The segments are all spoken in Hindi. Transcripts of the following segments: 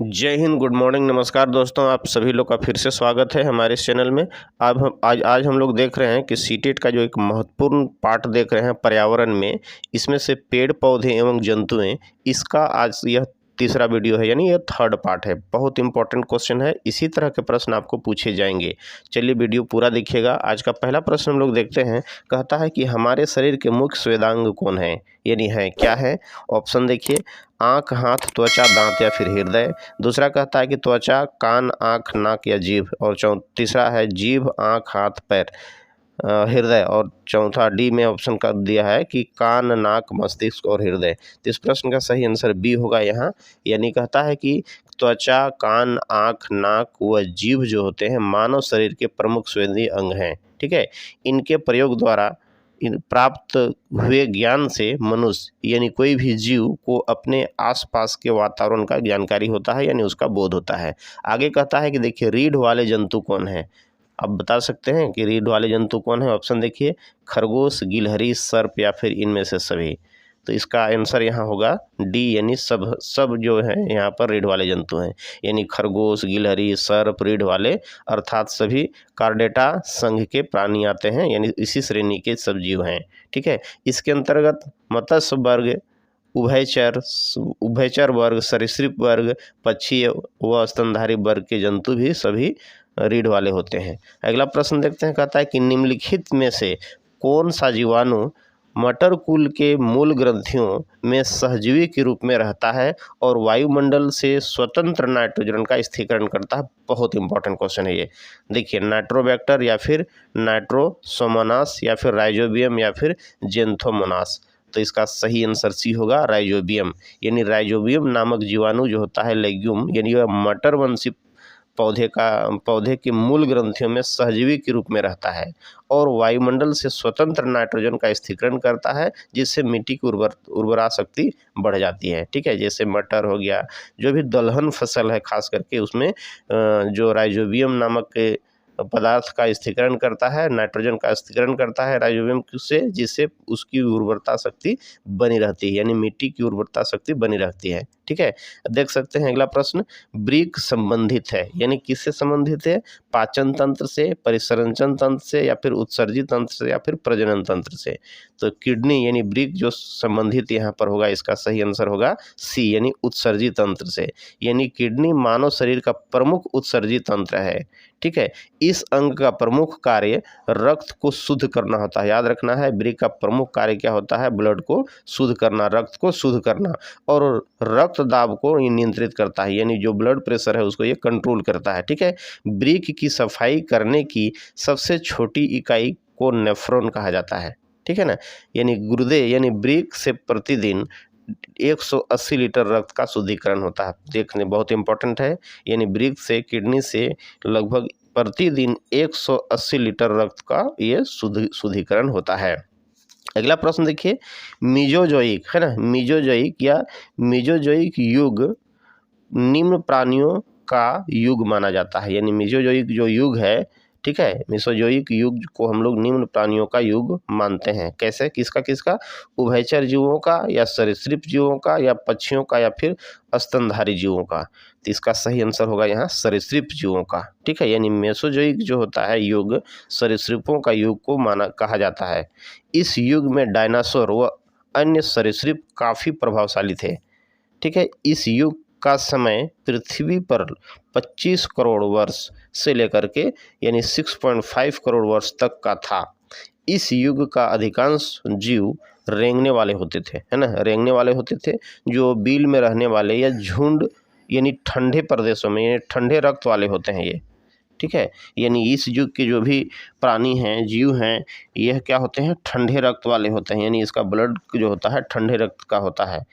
जय हिंद, गुड मॉर्निंग, नमस्कार दोस्तों। आप सभी लोग का फिर से स्वागत है हमारे इस चैनल में। आज हम लोग देख रहे हैं कि सीटेट का जो एक महत्वपूर्ण पार्ट देख रहे हैं पर्यावरण में, इसमें से पेड़ पौधे एवं जंतुएं, इसका आज यह तीसरा वीडियो है, यानी यह थर्ड पार्ट है। बहुत इंपॉर्टेंट क्वेश्चन है, इसी तरह के प्रश्न आपको पूछे जाएंगे। चलिए वीडियो पूरा देखिएगा। आज का पहला प्रश्न हम लोग देखते हैं। कहता है कि हमारे शरीर के मुख्य स्वेदांग कौन है, यानी है क्या है। ऑप्शन देखिए, आँख, हाथ, त्वचा, दांत या फिर हृदय। दूसरा कहता है कि त्वचा, कान, आँख, नाक या जीभ। और तीसरा है जीभ, आँख, हाथ, पैर, हृदय। और चौथा डी में ऑप्शन कर दिया है कि कान, नाक, मस्तिष्क और हृदय। तो इस प्रश्न का सही आंसर बी होगा यहाँ। यानी कहता है कि त्वचा, कान, आँख, नाक व जीभ जो होते हैं मानव शरीर के प्रमुख संवेदी अंग हैं। ठीक है, इनके प्रयोग द्वारा प्राप्त हुए ज्ञान से मनुष्य यानी कोई भी जीव को अपने आसपास के वातावरण का जानकारी होता है, यानी उसका बोध होता है। आगे कहता है कि देखिए, रीढ़ वाले जंतु कौन है। आप बता सकते हैं कि रीढ़ वाले जंतु कौन है। ऑप्शन देखिए, खरगोश, गिलहरी, सर्प या फिर इनमें से सभी। तो इसका आंसर यहाँ होगा डी, यानी सब जो है यहाँ पर रीढ़ वाले जंतु हैं। यानी खरगोश, गिलहरी, सर्प, रीढ़ वाले अर्थात सभी कार्डेटा संघ के प्राणी आते हैं, यानी इसी श्रेणी के सब जीव हैं। ठीक है, इसके अंतर्गत मत्स्य वर्ग, उभयचर वर्ग, सरीसृप वर्ग, पक्षी व स्तनधारी वर्ग के जंतु भी सभी रीढ़ वाले होते हैं। अगला प्रश्न देखते हैं। कहता है कि निम्नलिखित में से कौन सा जीवाणु मटर कुल के मूल ग्रंथियों में सहजीवी के रूप में रहता है और वायुमंडल से स्वतंत्र नाइट्रोजन का स्थिरीकरण करता है। बहुत इंपॉर्टेंट क्वेश्चन है ये। देखिए, नाइट्रोबैक्टर या फिर नाइट्रोसोमोनास या फिर राइजोबियम या फिर जेंथोमोनास। तो इसका सही आंसर सी होगा राइजोबियम। यानी राइजोबियम नामक जीवाणु जो होता है लेग्यूम, यानी वह मटर वंशी पौधे के मूल ग्रंथियों में सहजीवी के रूप में रहता है और वायुमंडल से स्वतंत्र नाइट्रोजन का स्थिरीकरण करता है, जिससे मिट्टी की उर्वरा शक्ति बढ़ जाती है। ठीक है, जैसे मटर हो गया, जो भी दलहन फसल है खास करके, उसमें जो राइजोबियम नामक के पदार्थ का स्थिरीकरण करता है, नाइट्रोजन का स्थिरीकरण करता है राइजोबियम से, जिससे उसकी उर्वरता शक्ति बनी रहती है, यानी मिट्टी की उर्वरता शक्ति बनी रहती है। ठीक है, देख सकते हैं अगला प्रश्न। वृक्क संबंधित है, यानी किससे संबंधित है। पाचन तंत्र से, परिसंचरण तंत्र से या फिर उत्सर्जी तंत्र से या फिर प्रजनन तंत्र से। तो किडनी यानी वृक्क जो संबंधित यहाँ पर होगा, इसका सही आंसर होगा सी, यानी उत्सर्जी तंत्र से। यानी किडनी मानव शरीर का प्रमुख उत्सर्जी तंत्र है। ठीक है, इस अंग का प्रमुख कार्य रक्त को शुद्ध करना होता है। याद रखना है, वृक्क का प्रमुख कार्य क्या होता है। ब्लड को शुद्ध करना, रक्त को शुद्ध करना, और रक्त दाब को नियंत्रित करता है, यानी जो ब्लड प्रेशर है उसको ये कंट्रोल करता है। ठीक है, वृक्क की सफाई करने की सबसे छोटी इकाई को नेफ्रॉन कहा जाता है। ठीक है ना, यानी गुर्दे यानी वृक्क से प्रतिदिन 180 लीटर रक्त का शुद्धिकरण होता है। देखने बहुत इंपॉर्टेंट है, यानी वृक्क से, किडनी से लगभग प्रतिदिन 180 लीटर रक्त का ये शुद्धिकरण होता है। अगला प्रश्न देखिए, मीजोजोइक है ना, मीजोजोइक या मीजोजोइक युग निम्न प्राणियों का युग माना जाता है। यानी मीजोजोइक जो युग है, ठीक है, मेसोजोइक युग को हम लोग निम्न प्राणियों का युग मानते हैं। कैसे, किसका किसका, उभयचर जीवों का या सरीसृप जीवों का या पक्षियों का या फिर स्तनधारी जीवों का। तो इसका सही आंसर होगा यहाँ सरीसृप जीवों का। ठीक है, यानी मेसोजोइक जो होता है युग, सरीसृपों का युग को कहा जाता है। इस युग में डायनासोर व अन्य सरीसृप काफ़ी प्रभावशाली थे। ठीक है, इस युग का समय पृथ्वी पर 25 करोड़ वर्ष से लेकर के यानी 6.5 करोड़ वर्ष तक का था। इस युग का अधिकांश जीव रेंगने वाले होते थे, है ना, रेंगने वाले होते थे, जो बिल में रहने वाले या झुंड यानी ठंडे प्रदेशों में, यानी ठंडे रक्त वाले होते हैं ये। ठीक है, यानी इस युग के जो भी प्राणी हैं, जीव हैं, यह क्या होते हैं, ठंडे रक्त वाले होते हैं, यानी इसका ब्लड जो होता है ठंडे रक्त का होता है।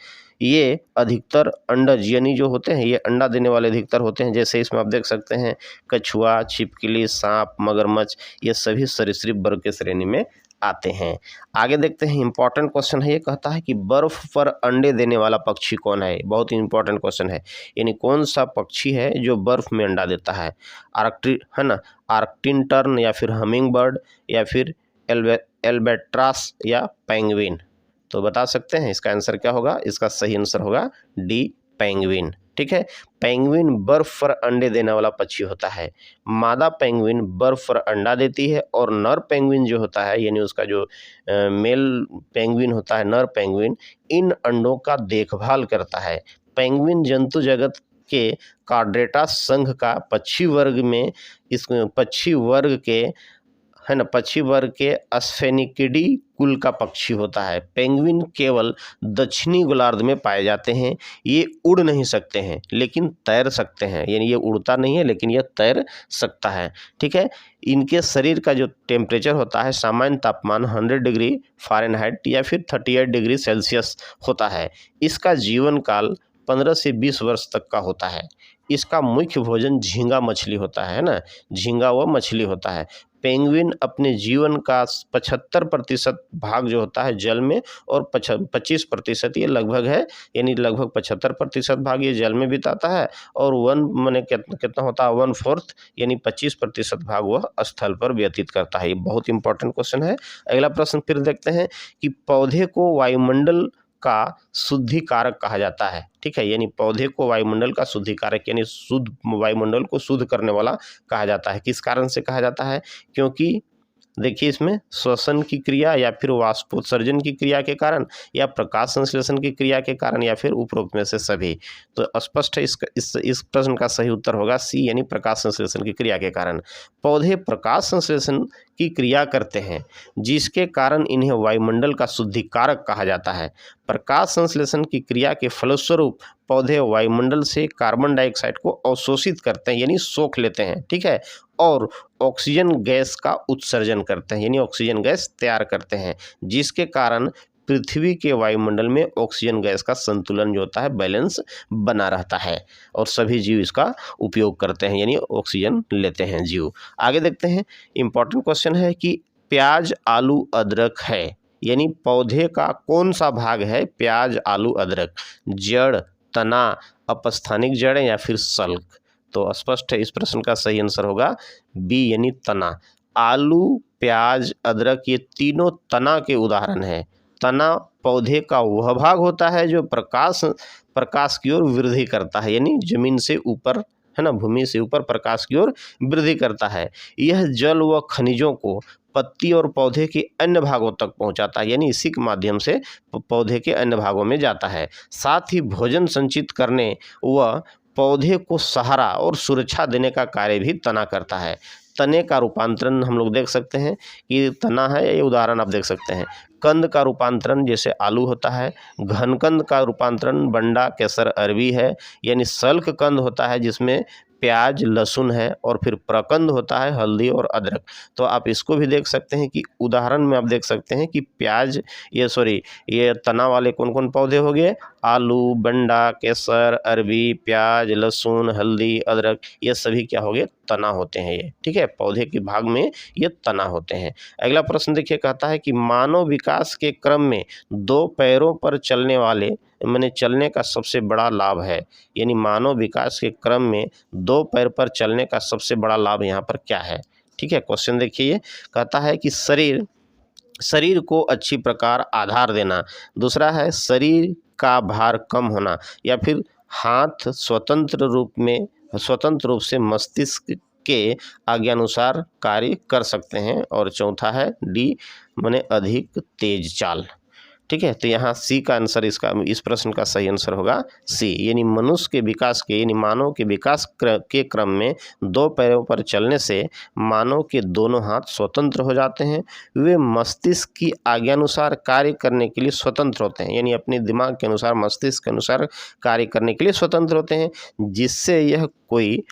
ये अधिकतर अंडज यानी जो होते हैं, ये अंडा देने वाले अधिकतर होते हैं। जैसे इसमें आप देख सकते हैं कछुआ, छिपकली, सांप, मगरमच्छ, ये सभी सरीसृप वर्ग के श्रेणी में आते हैं। आगे देखते हैं, इंपॉर्टेंट क्वेश्चन है। ये कहता है कि बर्फ पर अंडे देने वाला पक्षी कौन है। बहुत इंपॉर्टेंट क्वेश्चन है, यानी कौन सा पक्षी है जो बर्फ में अंडा देता है। है ना, आर्कटिन टर्न या फिर हमिंग बर्ड या फिर एल्बेट्रास या पेंगुइन। तो बता सकते हैं इसका आंसर क्या होगा। इसका सही आंसर होगा डी, पेंगुइन। ठीक है। पेंगुइन बर्फ पर अंडे देने वाला पक्षी होता है। मादा पेंगुइन बर्फ पर अंडा देती है और नर पेंगुइन जो होता है यानी उसका जो मेल पेंगुइन होता है, नर पेंगुइन, इन अंडों का देखभाल करता है। पेंगुइन जंतु जगत के कार्डेटा संघ का पक्षी वर्ग में इस पक्षी वर्ग के है ना, पक्षी वर्ग के अस्फेनिकिडी कुल का पक्षी होता है। पेंगुइन केवल दक्षिणी गोलार्ध में पाए जाते हैं। ये उड़ नहीं सकते हैं लेकिन तैर सकते हैं, यानी ये उड़ता नहीं है लेकिन ये तैर सकता है, ठीक है। इनके शरीर का जो टेम्परेचर होता है, सामान्य तापमान 100 डिग्री फ़ारेनहाइट या फिर 38 डिग्री सेल्सियस होता है। इसका जीवन काल 15 से 20 वर्ष तक का होता है। इसका मुख्य भोजन झींगा मछली होता है ना, झींगा व मछली होता है। पेंगुइन अपने जीवन का 75% भाग जो होता है जल में और 25% ये लगभग है, यानी लगभग 75% भाग ये जल में बिताता है और माने कितना होता है 1/4 यानी 25% भाग वह स्थल पर व्यतीत करता है। ये बहुत इंपॉर्टेंट क्वेश्चन है। अगला प्रश्न फिर देखते हैं कि पौधे को वायुमंडल का शुद्धिकारक कहा जाता है, ठीक है। यानी पौधे को वायुमंडल का शुद्धिकारक यानी शुद्ध वायुमंडल को शुद्ध करने वाला कहा जाता है। किस कारण से कहा जाता है? क्योंकि देखिए इसमें श्वसन की क्रिया या फिर वाष्पोत्सर्जन की क्रिया के कारण या प्रकाश संश्लेषण की क्रिया के कारण या फिर उपरोक्त में से सभी। तो स्पष्ट है इस प्रश्न का सही उत्तर होगा सी, यानी प्रकाश संश्लेषण की क्रिया के कारण। पौधे प्रकाश संश्लेषण की क्रिया करते हैं जिसके कारण इन्हें वायुमंडल का शुद्धिकारक कहा जाता है। प्रकाश संश्लेषण की क्रिया के फलस्वरूप पौधे वायुमंडल से कार्बन डाइऑक्साइड को अवशोषित करते हैं यानी सोख लेते हैं, ठीक है, और ऑक्सीजन गैस का उत्सर्जन करते हैं यानी ऑक्सीजन गैस तैयार करते हैं, जिसके कारण पृथ्वी के वायुमंडल में ऑक्सीजन गैस का संतुलन जो होता है बैलेंस बना रहता है और सभी जीव इसका उपयोग करते हैं यानी ऑक्सीजन लेते हैं जीव। आगे देखते हैं, इंपॉर्टेंट क्वेश्चन है कि प्याज आलू अदरक है, यानी पौधे का कौन सा भाग है प्याज आलू अदरक? जड़, तना, अपस्थानिक जड़ें या फिर सल्क? तो स्पष्ट है इस प्रश्न का सही आंसर होगा बी, यानी तना। आलू, प्याज, अदरक ये तीनों तना के उदाहरण हैं। तना पौधे का वह भाग होता है जो प्रकाश की ओर वृद्धि करता है, यानी जमीन से ऊपर है ना, भूमि से ऊपर प्रकाश की ओर वृद्धि करता है। यह जल व खनिजों को पत्ती और पौधे के अन्य भागों तक पहुंचाता है, यानी इसी के माध्यम से पौधे के अन्य भागों में जाता है। साथ ही भोजन संचित करने व पौधे को सहारा और सुरक्षा देने का कार्य भी तना करता है। तने का रूपांतरण हम लोग देख सकते हैं कि तना है, ये उदाहरण आप देख सकते हैं। कंद का रूपांतरण जैसे आलू होता है, घनकंद का रूपांतरण बंडा, केसर, अरबी है, यानी सल्क कंद होता है जिसमें प्याज, लहसुन है, और फिर प्रकंद होता है हल्दी और अदरक। तो आप इसको भी देख सकते हैं कि उदाहरण में आप देख सकते हैं कि प्याज ये तना वाले कौन कौन पौधे हो गए? आलू, बंडा, केसर, अरबी, प्याज, लहसुन, हल्दी, अदरक, ये सभी क्या हो गए? तना होते हैं ये, ठीक है। पौधे के भाग में ये तना होते हैं। अगला प्रश्न देखिए, कहता है कि मानव विकास के क्रम में 2 पैरों पर चलने वाले माने चलने का सबसे बड़ा लाभ है, यानी मानव विकास के क्रम में 2 पैर पर चलने का सबसे बड़ा लाभ यहाँ पर क्या है? ठीक है, क्वेश्चन देखिए, कहता है कि शरीर को अच्छी प्रकार आधार देना, दूसरा है शरीर का भार कम होना, या फिर हाथ स्वतंत्र रूप से मस्तिष्क के आज्ञानुसार कार्य कर सकते हैं, और चौथा है डी माने अधिक तेज चाल। ठीक है, तो यहाँ सी का आंसर इस प्रश्न का सही आंसर होगा सी, यानी मनुष्य के विकास के यानी मानव के विकास के क्रम में 2 पैरों पर चलने से मानव के दोनों हाथ स्वतंत्र हो जाते हैं। वे मस्तिष्क की आज्ञानुसार कार्य करने के लिए स्वतंत्र होते हैं, यानी अपने दिमाग के अनुसार, मस्तिष्क के अनुसार कार्य करने के लिए स्वतंत्र होते हैं, जिससे यह कोई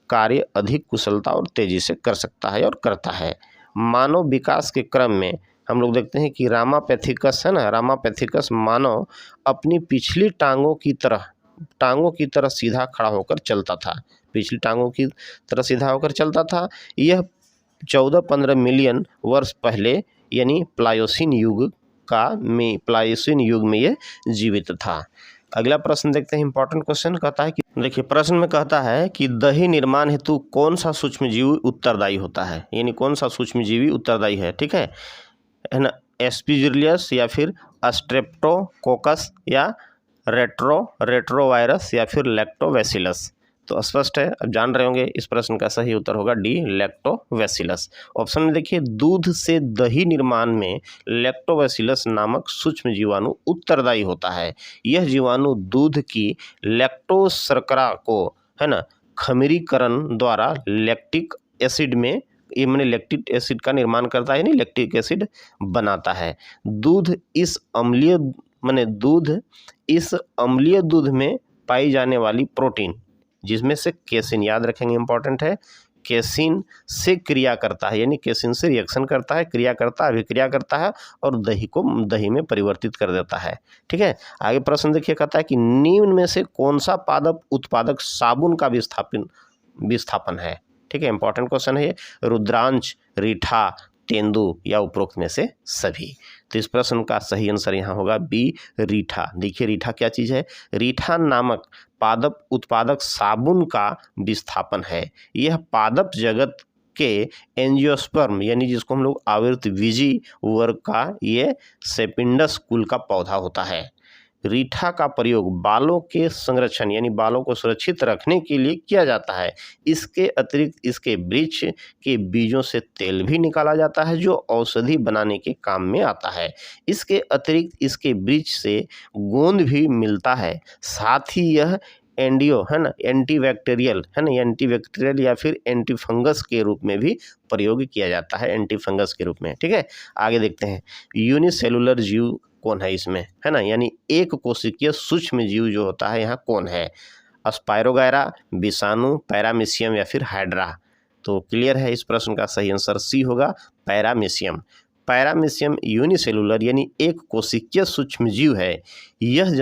कार्य अधिक कुशलता और तेजी से कर सकता है और करता है। मानव विकास के क्रम में हम लोग देखते हैं कि रामापैथिकस है ना, रामापैथिकस मानव अपनी पिछली टांगों की तरह सीधा खड़ा होकर चलता था, पिछली टांगों की तरह सीधा होकर चलता था। यह 14-15 मिलियन वर्ष पहले यानी प्लायोसीन युग में यह जीवित था। अगला प्रश्न देखते हैं, इंपॉर्टेंट क्वेश्चन कहता है कि देखिए प्रश्न में कहता है कि दही निर्माण हेतु कौन सा सूक्ष्मजीवी उत्तरदायी होता है, यानी कौन सा सूक्ष्मजीवी उत्तरदायी है, ठीक है ना, एस्पीजिलियस या फिर स्ट्रेप्टोकोकस या रेट्रोवायरस या फिर लैक्टोबैसिलस। तो स्पष्ट है, अब जान रहे होंगे इस प्रश्न का सही उत्तर होगा डी, लैक्टोबैसिलस। ऑप्शन में देखिए, दूध से दही निर्माण में लैक्टोबैसिलस नामक सूक्ष्म जीवाणु उत्तरदायी होता है। यह जीवाणु दूध की लैक्टोज शर्करा को, है ना, खमीरीकरण द्वारा लैक्टिक एसिड में, ये मैंने लैक्टिक एसिड का निर्माण करता है, यानी लैक्टिक एसिड बनाता है। दूध इस अम्लीय दूध में पाई जाने वाली प्रोटीन, जिसमें से केसिन, याद रखेंगे इंपॉर्टेंट है, केसिन से क्रिया करता है, यानी केसिन से रिएक्शन करता है, क्रिया करता है, अभिक्रिया करता है और दही में परिवर्तित कर देता है। ठीक है, आगे प्रश्न देखिए, कहता है कि निम्न में से कौन सा पादप उत्पादक साबुन का विस्थापन है। ठीक है, इंपॉर्टेंट क्वेश्चन है ये। रुद्रांश, रीठा, तेंदु या उपरोक्त में से सभी। तो इस प्रश्न का सही आंसर यहाँ होगा बी, रीठा। देखिए रीठा क्या चीज़ है, रीठा नामक पादप उत्पादक साबुन का विस्थापन है। यह पादप जगत के एंजियोस्पर्म, यानी जिसको हम लोग आवर्तबीजी वर्ग का ये सेपिंडस कुल का पौधा होता है। रीठा का प्रयोग बालों के संरक्षण, यानी बालों को सुरक्षित रखने के लिए किया जाता है। इसके अतिरिक्त इसके वृक्ष के बीजों से तेल भी निकाला जाता है, जो औषधि बनाने के काम में आता है। इसके अतिरिक्त इसके वृक्ष से गोंद भी मिलता है। साथ ही यह एंटीबैक्टीरियल या फिर एंटीफंगस के रूप में भी प्रयोग किया जाता है, एंटीफंगस के रूप में। ठीक है, आगे देखते हैं, यूनिसेलुलर जीव कौन है इसमें, है ना, यानी एक कोशिकीय सूक्ष्म जीव जो होता है यहाँ कौन है, स्पायरोगायरा, विषाणु, पैरामीशियम या फिर हाइड्रा। तो क्लियर है, इस प्रश्न का सही आंसर सी होगा, पैरामीशियम। पैरामीशियम यूनिसेलुलर यानी एक कोशिकीय सूक्ष्म जीव है। यह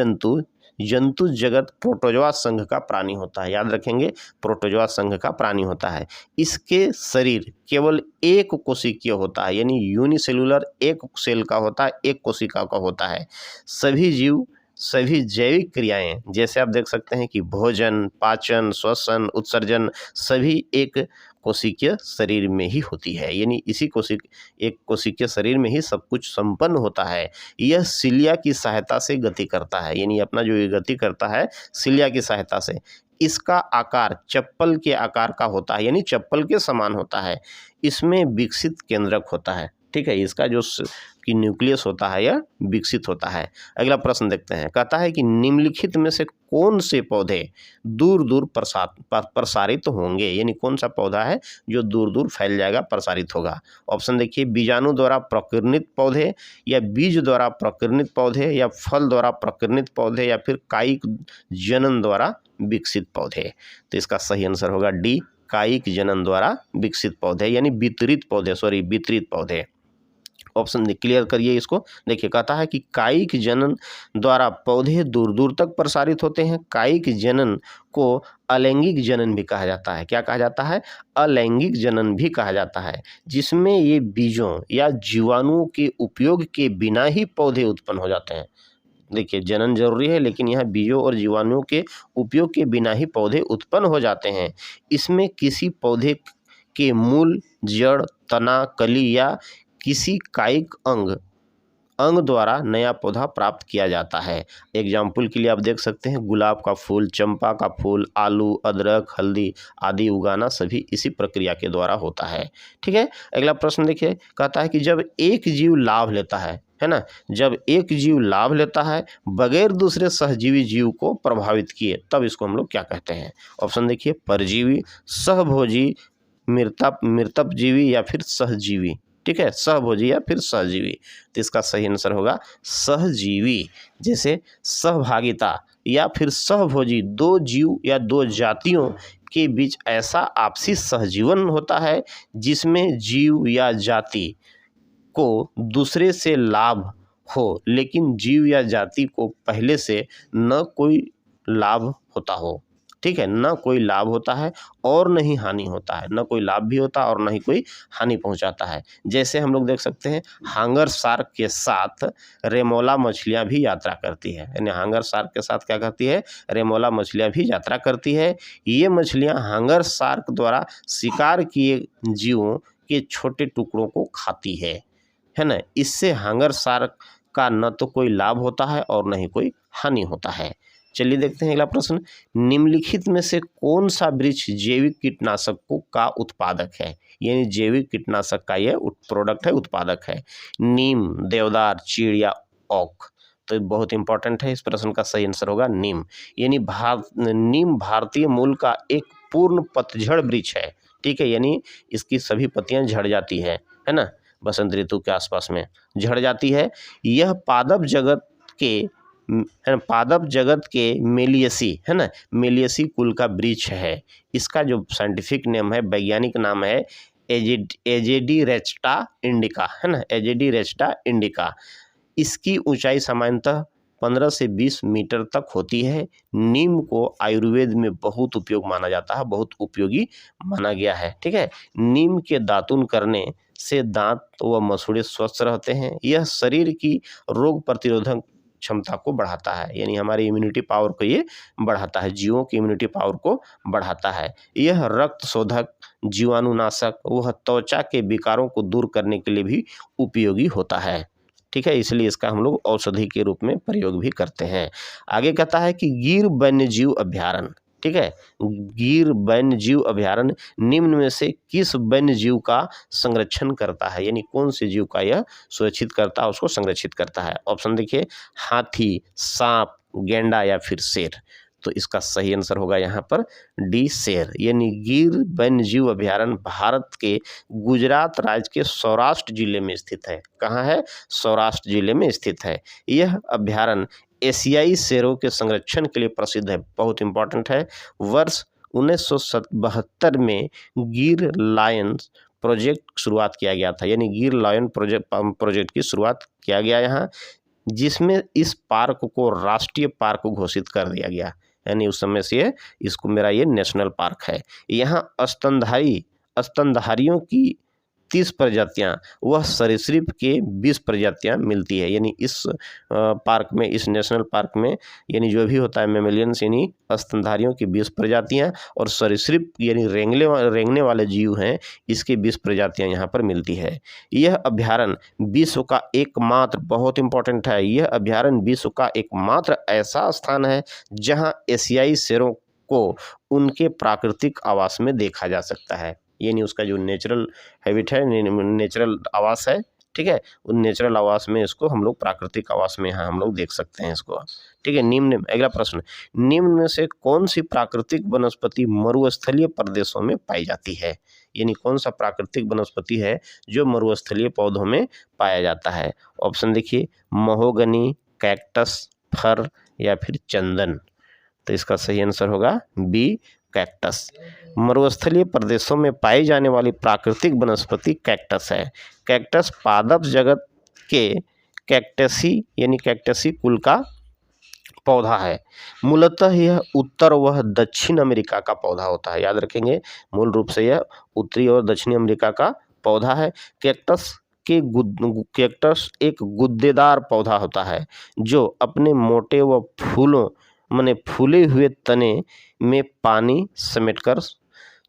जंतु जगत प्रोटोजोआ संघ का प्राणी होता है, याद रखेंगे, प्रोटोजोआ संघ का प्राणी होता है। इसके शरीर केवल एक कोशिकीय होता है, यानी यूनिसेलुलर, एक सेल का होता है, एक कोशिका का होता है। सभी जैविक क्रियाएं, जैसे आप देख सकते हैं कि भोजन, पाचन, श्वसन, उत्सर्जन, सभी एक कोशिकीय शरीर में ही होती है, यानी एक कोशिकीय शरीर में ही सब कुछ संपन्न होता है। यह सिलिया की सहायता से गति करता है, यानी अपना जो ये गति करता है सिलिया की सहायता से। इसका आकार चप्पल के आकार का होता है, यानी चप्पल के समान होता है। इसमें विकसित केंद्रक होता है। ठीक है, इसका जो कि न्यूक्लियस होता है यह विकसित होता है। अगला प्रश्न देखते हैं, कहता है कि निम्नलिखित में से कौन से पौधे दूर दूर प्रसारित होंगे, यानी कौन सा पौधा है जो दूर दूर फैल जाएगा, प्रसारित होगा। ऑप्शन देखिए, बीजाणु द्वारा प्रकीर्णित पौधे, या बीज द्वारा प्रकीर्णित पौधे, या फल द्वारा प्रकीर्णित पौधे, या फिर कायिक जनन द्वारा विकसित पौधे। तो इसका सही आंसर होगा डी, कायिक जनन द्वारा विकसित पौधे, यानी वितरित पौधे। ऑप्शन क्लियर करिए इसको। देखिए, कहता है कि कायिक जनन द्वारा पौधे दूर दूर तक प्रसारित होते हैं। कायिक जनन को अलैंगिक जनन भी कहा जाता है। क्या कहा जाता है? अलैंगिक जनन भी कहा जाता है, जिसमें ये बीजों या जीवाणुओं के उपयोग के बिना ही पौधे उत्पन्न हो जाते हैं। देखिए, जनन जरूरी है, लेकिन यहाँ बीजों और जीवाणुओं के उपयोग के बिना ही पौधे उत्पन्न हो जाते हैं। इसमें किसी पौधे के मूल, जड़, तना, कली या किसी कायिक अंग द्वारा नया पौधा प्राप्त किया जाता है। एग्जाम्पल के लिए आप देख सकते हैं, गुलाब का फूल, चंपा का फूल, आलू, अदरक, हल्दी आदि उगाना सभी इसी प्रक्रिया के द्वारा होता है। ठीक है, अगला प्रश्न देखिए, कहता है कि जब एक जीव लाभ लेता है ना, जब एक जीव लाभ लेता है बगैर दूसरे सहजीवी जीव को प्रभावित किए, तब इसको हम लोग क्या कहते हैं? ऑप्शन देखिए, परजीवी, सहभोजी, मृतपजीवी या फिर सहजीवी। ठीक है, सहभोजी या फिर सहजीवी। तो इसका सही आंसर होगा सहजीवी। जैसे सहभागिता या फिर सहभोजी, दो जीव या दो जातियों के बीच ऐसा आपसी सहजीवन होता है जिसमें जीव या जाति को दूसरे से लाभ हो, लेकिन जीव या जाति को पहले से न कोई लाभ होता हो। ठीक है, न कोई लाभ होता है और न ही हानि होता है, न कोई लाभ भी होता है और न ही कोई हानि पहुंचाता है। जैसे हम लोग देख सकते हैं, हांगर शार्क के साथ रेमोला मछलियां भी यात्रा करती है, यानी हांगर शार्क के साथ क्या करती है? रेमोला मछलियां भी यात्रा करती है। ये मछलियां हांगर शार्क द्वारा शिकार किए जीवों के छोटे टुकड़ों को खाती है ना। इससे हांगर शार्क का न तो कोई लाभ होता है और न ही कोई हानि होता है। चलिए देखते हैं अगला प्रश्न। निम्नलिखित में से कौन सा वृक्ष जैविक कीटनाशकों का उत्पादक है? यानी जैविक कीटनाशक का यह प्रोडक्ट है, उत्पादक है। नीम, देवदार, चीड़ या ओक? तो बहुत इंपॉर्टेंट है, इस प्रश्न का सही आंसर होगा नीम। यानी नीम भारतीय मूल का एक पूर्ण पतझड़ वृक्ष है। ठीक है, यानी इसकी सभी पत्तियां झड़ जाती है ना, बसंत ऋतु के आसपास में झड़ जाती है। यह पादप जगत के मेलियसी है ना, मेलियसी कुल का वृक्ष है। इसका जो साइंटिफिक नेम है, वैज्ञानिक नाम है एजेडी रेस्टा इंडिका है ना, एजेडी रेस्टा इंडिका। इसकी ऊंचाई सामान्यतः 15 से 20 मीटर तक होती है। नीम को आयुर्वेद में बहुत उपयोग माना जाता है, बहुत उपयोगी माना गया है। ठीक है, नीम के दातुन करने से दांत व मसूड़े स्वस्थ रहते हैं। यह शरीर की रोग प्रतिरोधक क्षमता को बढ़ाता है, यानी हमारी इम्यूनिटी पावर को ये बढ़ाता है, जीवों की इम्यूनिटी पावर को बढ़ाता है। यह रक्त शोधक, जीवाणुनाशक व त्वचा के विकारों को दूर करने के लिए भी उपयोगी होता है। ठीक है, इसलिए इसका हम लोग औषधि के रूप में प्रयोग भी करते हैं। आगे कहता है कि गिर वन्यजीव अभयारण्य। ठीक है, गिर वन्यजीव अभयारण्य निम्न में से किस वन्यजीव का संरक्षण करता है? यानी कौन से जीव का यह सुरक्षित करता है, उसको संरक्षित करता है? ऑप्शन देखिए, हाथी, सांप, गेंडा या फिर शेर? तो इसका सही आंसर होगा यहाँ पर डी, शेर। यानी गिर वन्यजीव अभयारण्य भारत के गुजरात राज्य के सौराष्ट्र जिले में स्थित है। कहाँ है? सौराष्ट्र जिले में स्थित है। यह अभयारण्य एशियाई शेरों के संरक्षण के लिए प्रसिद्ध है, बहुत इंपॉर्टेंट है। वर्ष 1972 में गिर लायन प्रोजेक्ट शुरुआत किया गया था, यानी गिर लायन प्रोजेक्ट की शुरुआत किया गया यहाँ, जिसमें इस पार्क को राष्ट्रीय पार्क घोषित कर दिया गया। यानी उस समय से इसको मेरा ये नेशनल पार्क है। यहाँ स्तनधारियों की 30 प्रजातियाँ व सरीसृप के 20 प्रजातियाँ मिलती है। यानी इस पार्क में, इस नेशनल पार्क में, यानी जो भी होता है मेमेलियंस, यानी स्तनधारियों की 20 प्रजातियाँ और सरीसृप यानी रेंगने वाले जीव हैं, इसकी 20 प्रजातियाँ यहाँ पर मिलती है। यह अभयारण्य विश्व का एकमात्र, बहुत इंपॉर्टेंट है, यह अभयारण्य विश्व का एकमात्र ऐसा स्थान है जहाँ एशियाई शेरों को उनके प्राकृतिक आवास में देखा जा सकता है। यानी उसका जो नेचुरल हैबिट है, नेचुरल आवास है। ठीक है, उन नेचुरल आवास में इसको हम लोग, प्राकृतिक आवास में यहाँ हम लोग देख सकते हैं इसको। ठीक है, निम्न, अगला प्रश्न, निम्न में से कौन सी प्राकृतिक वनस्पति मरुस्थलीय प्रदेशों में पाई जाती है? यानी कौन सा प्राकृतिक वनस्पति है जो मरुस्थलीय पौधों में पाया जाता है? ऑप्शन देखिए, महोगनी, कैक्टस, फर या फिर चंदन? तो इसका सही आंसर होगा बी, कैक्टस। मरुस्थलीय प्रदेशों में पाई जाने वाली प्राकृतिक वनस्पति कैक्टस है। कैक्टस पादप जगत के कैक्टसी यानी कैक्टसी कुल का पौधा है। मूलतः यह उत्तर व दक्षिण अमेरिका का पौधा होता है, याद रखेंगे, मूल रूप से यह उत्तरी और दक्षिणी अमेरिका का पौधा है। कैक्टस एक गुद्देदार पौधा होता है जो अपने मोटे व फूले हुए तने में पानी समेटकर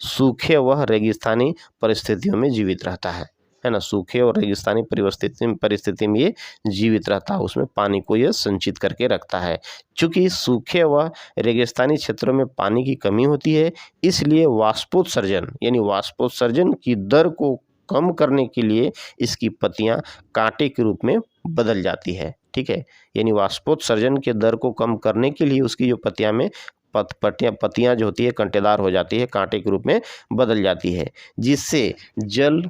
सूखे व रेगिस्तानी परिस्थितियों में जीवित रहता है ना, सूखे और रेगिस्तानी परिस्थिति में ये जीवित रहता है, उसमें पानी को ये संचित करके रखता है। चूँकि सूखे व रेगिस्तानी क्षेत्रों में पानी की कमी होती है, इसलिए वाष्पोत्सर्जन यानी वाष्पोत्सर्जन की दर को कम करने के लिए इसकी पत्तियां कांटे के रूप में बदल जाती है। ठीक है, यानी वाष्पोत्सर्जन के दर को कम करने के लिए उसकी जो पत्तियां जो होती है कांटेदार हो जाती है, कांटे के रूप में बदल जाती है, जिससे जल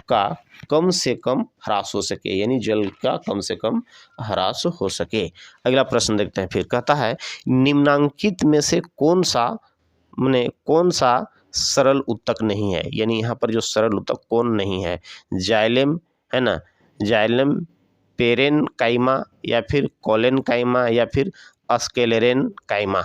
का कम से कम ह्रास हो सके, यानी जल का कम से कम ह्रास हो सके। अगला प्रश्न देखते हैं, फिर कहता है निम्नांकित में से कौन सा सरल उत्तक नहीं है? यानी यहाँ पर जो सरल उत्तक कौन नहीं है? जाइलम है ना, जाइलम, पेरेनकाइमा या फिर कोलेनकाइमा या फिर स्क्लेरेनकाइमा?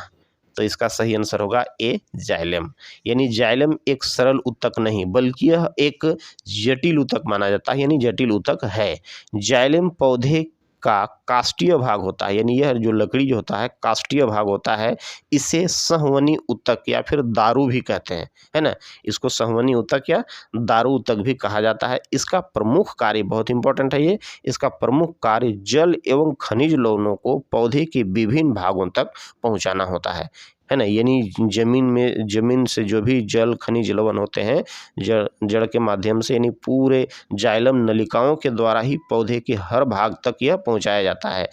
तो इसका सही आंसर होगा ए, जाइलम। यानी जाइलम एक सरल उत्तक नहीं बल्कि यह एक जटिल उत्तक माना जाता है, यानी जटिल उत्तक है। जाइलम पौधे का काष्ठीय भाग होता है, यानी यह जो लकड़ी जो होता है काष्ठीय भाग होता है, इसे संवहनी ऊतक या फिर दारू भी कहते हैं, है ना। इसको संवहनी ऊतक या दारू ऊतक भी कहा जाता है। इसका प्रमुख कार्य बहुत इंपॉर्टेंट है ये, इसका प्रमुख कार्य जल एवं खनिज लवणों को पौधे के विभिन्न भागों तक पहुंचाना होता है ना। यानी जमीन से जो भी जल खनिज लवण होते हैं जड़ के माध्यम से, यानी पूरे जाइलम नलिकाओं के द्वारा ही पौधे के हर भाग तक यह पहुंचाया जाता है।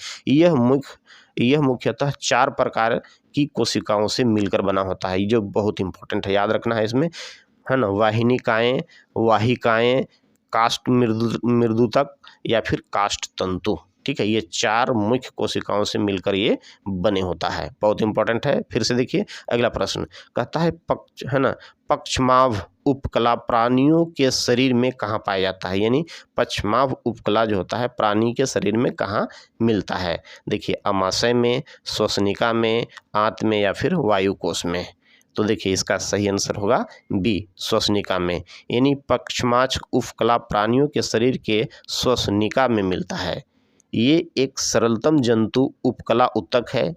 यह मुख्यतः 4 प्रकार की कोशिकाओं से मिलकर बना होता है, जो बहुत इंपॉर्टेंट है, याद रखना है इसमें, है ना। वाहिनिकाएं, वाहिकाएं, काष्ठ मृदुतक या फिर काष्ठ तंतु, ठीक है। ये 4 मुख्य कोशिकाओं से मिलकर ये बने होता है, बहुत इंपॉर्टेंट है। फिर से देखिए अगला प्रश्न कहता है पक्षमाभ उपकला प्राणियों के शरीर में कहाँ पाया जाता है, यानी पक्षमाभ उपकला जो होता है प्राणी के शरीर में कहाँ मिलता है। देखिए अमाशय में, श्वसनिका में, आंत में या फिर वायुकोश में। तो देखिए इसका सही आंसर होगा बी, श्वसनिका में, यानी पक्षमाभ उपकला प्राणियों के शरीर के श्वसनिका में मिलता है। ये एक सरलतम जंतु उपकला ऊतक है।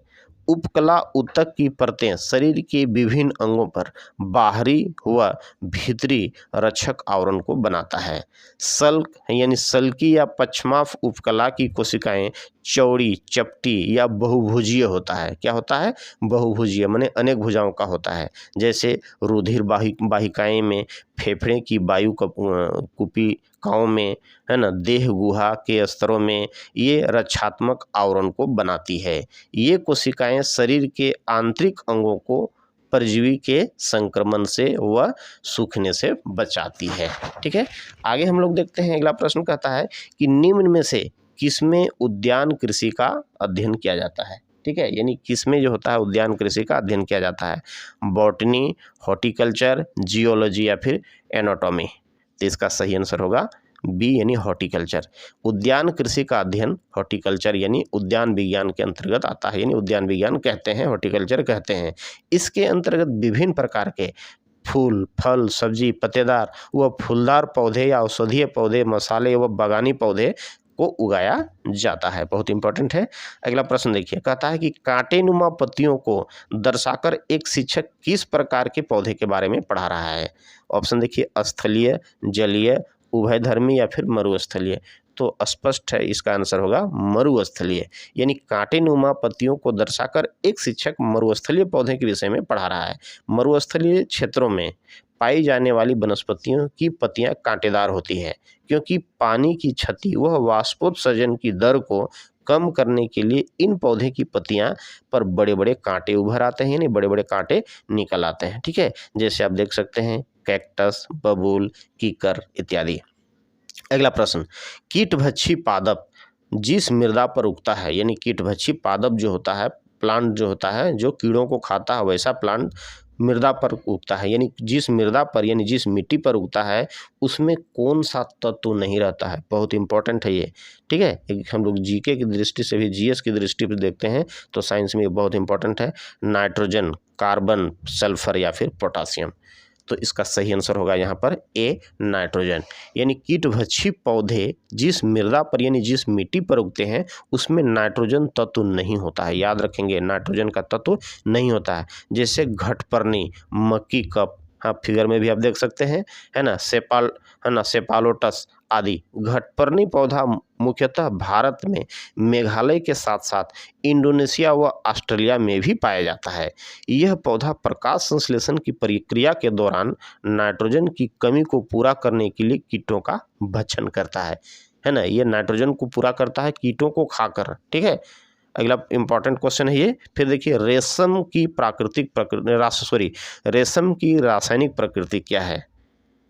उपकला ऊतक की परतें शरीर के विभिन्न अंगों पर बाहरी व भीतरी रक्षक आवरण को बनाता है। सल्क यानी सल्की या पक्षमाभ उपकला की कोशिकाएं चौड़ी, चपटी या बहुभुजीय होता है। क्या होता है? बहुभुजीय, माने अनेक भुजाओं का होता है। जैसे रुधिर वाहिकाएं में, फेफड़े की वायु कुपिकाओं में, है ना, देह गुहा के स्तरों में ये रक्षात्मक आवरण को बनाती है। ये कोशिकाएं शरीर के आंतरिक अंगों को परजीवी के संक्रमण से व सूखने से बचाती है। ठीक है, आगे हम लोग देखते हैं। अगला प्रश्न कहता है कि निम्न में से किसमें उद्यान कृषि का अध्ययन किया जाता है। ठीक है, यानी किसमें जो होता है उद्यान कृषि का अध्ययन किया जाता है। बॉटनी, हॉर्टिकल्चर, जियोलॉजी या फिर एनाटॉमी। तो इसका सही आंसर होगा बी, यानी हॉर्टिकल्चर। उद्यान कृषि का अध्ययन हॉर्टिकल्चर यानी उद्यान विज्ञान के अंतर्गत आता है, यानी उद्यान विज्ञान कहते हैं, हॉर्टिकल्चर कहते हैं। इसके अंतर्गत विभिन्न प्रकार के फूल, फल, सब्जी, पत्तेदार व फूलदार पौधे या औषधीय पौधे, मसाले व बागानी पौधे को उगाया जाता है। बहुत इंपॉर्टेंट है। अगला प्रश्न देखिए, कहता है कि कांटेनुमा पत्तियों को दर्शाकर एक शिक्षक किस प्रकार के पौधे के बारे में पढ़ा रहा है। ऑप्शन देखिए, स्थलीय, जलीय, उभयधर्मी या फिर मरुस्थलीय। तो स्पष्ट है, इसका आंसर होगा मरुस्थलीय, यानी कांटेनुमा पत्तियों को दर्शाकर एक शिक्षक मरुस्थलीय पौधे के विषय में पढ़ा रहा है। मरुस्थलीय क्षेत्रों में पाई जाने वाली वनस्पतियों की पत्तियां कांटेदार होती है, क्योंकि पानी की क्षति व वाष्पोत्सर्जन की दर को कम करने के लिए इन पौधे की पत्तियां पर बड़े बड़े कांटे उभर आते हैं, यानी बड़े बड़े कांटे निकल आते हैं। ठीक है, जैसे आप देख सकते हैं कैक्टस, बबूल, कीकर इत्यादि। अगला प्रश्न, कीटभक्षी पादप जिस मृदा पर उगता है, यानी कीटभक्षी पादप जो होता है, प्लांट जो होता है जो कीड़ों को खाता है, वैसा प्लांट मृदा पर उगता है, यानी जिस मृदा पर यानी जिस मिट्टी पर उगता है उसमें कौन सा तत्व नहीं रहता है। बहुत इंपॉर्टेंट है ये। ठीक है, हम लोग जीके की दृष्टि से भी, जीएस की दृष्टि से देखते हैं तो साइंस में ये बहुत इंपॉर्टेंट है। नाइट्रोजन, कार्बन, सल्फर या फिर पोटासियम। तो इसका सही आंसर होगा यहाँ पर ए, नाइट्रोजन। यानी कीटभक्षी पौधे जिस मृदा पर यानी जिस मिट्टी पर उगते हैं उसमें नाइट्रोजन तत्व नहीं होता है। याद रखेंगे, नाइट्रोजन का तत्व नहीं होता है। जैसे घटपर्णी, मक्की कप, हाँ फिगर में भी आप देख सकते हैं, है ना, सेपालोटस आदि। घटपर्णी पौधा मुख्यतः भारत में मेघालय के साथ साथ इंडोनेशिया व ऑस्ट्रेलिया में भी पाया जाता है। यह पौधा प्रकाश संश्लेषण की प्रक्रिया के दौरान नाइट्रोजन की कमी को पूरा करने के लिए कीटों का भक्षण करता है ना। ये नाइट्रोजन को पूरा करता है कीटों को खाकर। ठीक है, अगला इंपॉर्टेंट क्वेश्चन है ये। फिर देखिए, रेशम की रासायनिक प्रकृति क्या है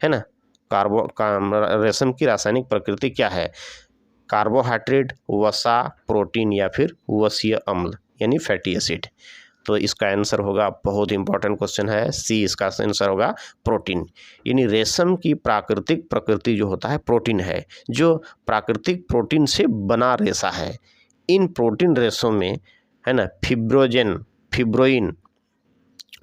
ना। रेशम की रासायनिक प्रकृति क्या है। कार्बोहाइड्रेट, वसा, प्रोटीन या फिर वसीय अम्ल यानी फैटी एसिड। तो इसका आंसर होगा, बहुत इंपॉर्टेंट क्वेश्चन है, सी, इसका आंसर होगा प्रोटीन। यानी रेशम की प्राकृतिक प्रकृति जो होता है प्रोटीन है, जो प्राकृतिक प्रोटीन से बना रेशा है। इन प्रोटीन रेशों में, है ना,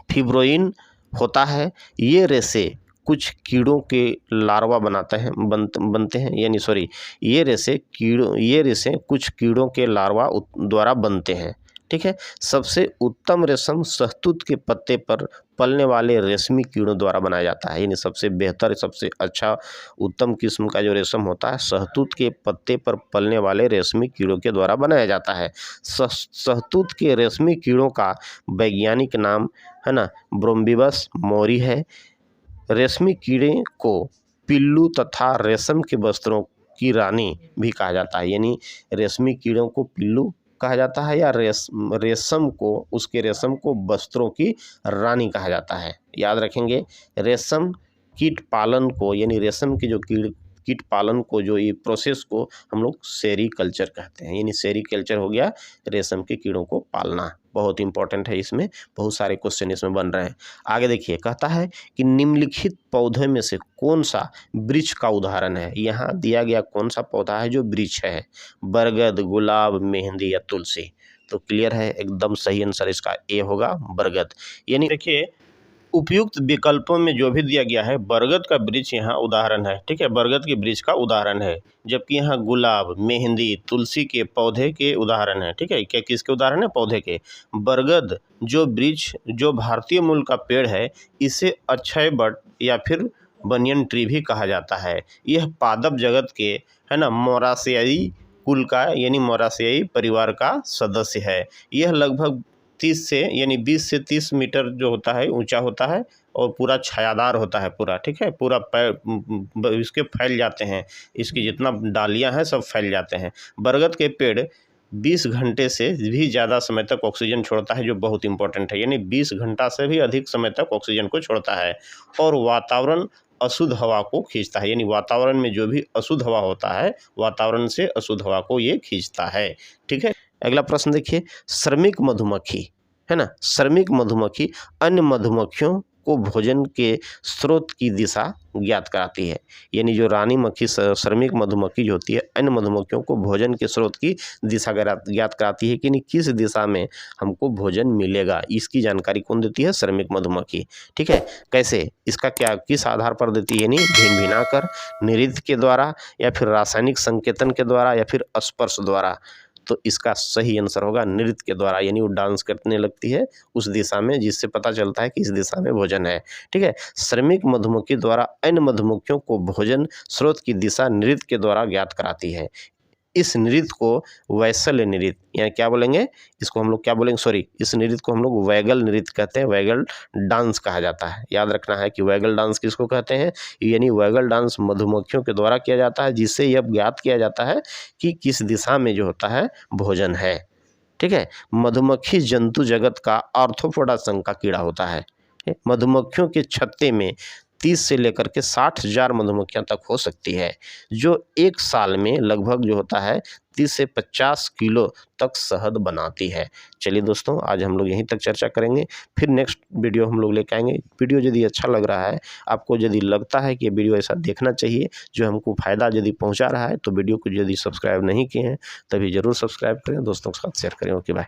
फिब्रोइन होता है। ये रेशे कुछ कीड़ों के लार्वा बनते हैं, यानी सॉरी, ये रेशे कुछ कीड़ों के लार्वा द्वारा बनते हैं। ठीक है। सबसे उत्तम रेशम शहतूत के पत्ते पर पलने वाले रेशमी कीड़ों द्वारा बनाया जाता है, यानी सबसे बेहतर, सबसे अच्छा, उत्तम किस्म का जो रेशम होता है शहतूत के पत्ते पर पलने वाले रेशमी कीड़ों के द्वारा बनाया जाता है। शहतूत के रेशमी कीड़ों का वैज्ञानिक नाम है ना ब्रोम्बिबस मोरी है। रेशमी कीड़े को पिल्लू तथा रेशम के वस्त्रों की रानी भी कहा जाता है, यानी रेशमी कीड़ों को पिल्लू कहा जाता है या रेशम को वस्त्रों की रानी कहा जाता है। याद रखेंगे, रेशम कीट पालन को, यानी रेशम के जो कीट पालन को, जो ये प्रोसेस को हम लोग सेरीकल्चर कहते हैं, यानी सेरीकल्चर हो गया रेशम के कीड़ों को पालना। बहुत इंपॉर्टेंट है, इसमें बहुत सारे क्वेश्चन इसमें बन रहे हैं। आगे देखिए, कहता है कि निम्नलिखित पौधे में से कौन सा वृक्ष का उदाहरण है। यहाँ दिया गया कौन सा पौधा है जो वृक्ष है, बरगद, गुलाब, मेहंदी या तुलसी। तो क्लियर है, एकदम सही आंसर इसका ए होगा, बरगद। यानी देखिए, उपयुक्त विकल्पों में जो भी दिया गया है, बरगद का वृक्ष यहाँ उदाहरण है। ठीक है, बरगद के वृक्ष का उदाहरण है, जबकि यहाँ गुलाब, मेहंदी, तुलसी के पौधे के उदाहरण है। ठीक है, क्या किसके उदाहरण है? पौधे के। बरगद जो वृक्ष, जो भारतीय मूल का पेड़ है, इसे अक्षय वट या फिर बनियन ट्री भी कहा जाता है। यह पादप जगत के, है ना, मोरासियाई कुल का, यानी मोरासियाई परिवार का सदस्य है। यह लगभग 30 से, यानी 20 से 30 मीटर जो होता है ऊंचा होता है और पूरा छायादार होता है पूरा। ठीक है, पूरा इसके फैल जाते हैं, इसकी जितना डालियां हैं सब फैल जाते हैं। बरगद के पेड़ 20 घंटे से भी ज़्यादा समय तक ऑक्सीजन छोड़ता है, जो बहुत इंपॉर्टेंट है, यानी 20 घंटा से भी अधिक समय तक ऑक्सीजन को छोड़ता है और वातावरण अशुद्ध हवा को खींचता है, यानी वातावरण में जो भी अशुद्ध हवा होता है, वातावरण से अशुद्ध हवा को ये खींचता है। ठीक है। अगला प्रश्न देखिए, श्रमिक मधुमक्खी, है ना, श्रमिक मधुमक्खी अन्य मधुमक्खियों को भोजन के स्रोत की दिशा ज्ञात कराती है। यानी जो रानी मक्खी, श्रमिक मधुमक्खी जो होती है, अन्य मधुमक्खियों को भोजन के स्रोत की दिशा ज्ञात कराती है कि नहीं, किस दिशा में हमको भोजन मिलेगा, इसकी जानकारी कौन देती है? श्रमिक मधुमक्खी। ठीक है, कैसे, इसका क्या, किस आधार पर देती है? यानी भिन-भिनाकर, नृत्य के द्वारा, या फिर रासायनिक संकेतन के द्वारा, या फिर स्पर्श द्वारा। तो इसका सही आंसर होगा नृत्य के द्वारा, यानी वो डांस करने लगती है उस दिशा में, जिससे पता चलता है कि इस दिशा में भोजन है। ठीक है, श्रमिक मधुमक्खी द्वारा अन्य मधुमक्खियों को भोजन स्रोत की दिशा नृत्य के द्वारा ज्ञात कराती है। इस नृत्य को वैसल नृत्य, यानी क्या बोलेंगे इसको हम लोग, क्या बोलेंगे, सॉरी, इस नृत्य को हम लोग वैगल नृत्य कहते हैं, वैगल डांस कहा जाता है। याद रखना है कि वैगल डांस किसको कहते हैं, यानी वैगल डांस मधुमक्खियों के द्वारा किया जाता है, जिससे यह ज्ञात किया जाता है कि किस दिशा में जो होता है भोजन है। ठीक है, मधुमक्खी जंतु जगत का आर्थ्रोपोडा संघ का कीड़ा होता है। मधुमक्खियों के छत्ते में 30 से लेकर के 60,000 मधुमक्खियां तक हो सकती है, जो एक साल में लगभग जो होता है 30 से 50 किलो तक शहद बनाती है। चलिए दोस्तों, आज हम लोग यहीं तक चर्चा करेंगे, फिर नेक्स्ट वीडियो हम लोग लेकर आएंगे। वीडियो यदि अच्छा लग रहा है, आपको यदि लगता है कि ये वीडियो ऐसा देखना चाहिए जो हमको फ़ायदा यदि पहुंचा रहा है, तो वीडियो को यदि सब्सक्राइब नहीं किए हैं तभी ज़रूर सब्सक्राइब करें, दोस्तों के साथ शेयर करें। Okay, bye.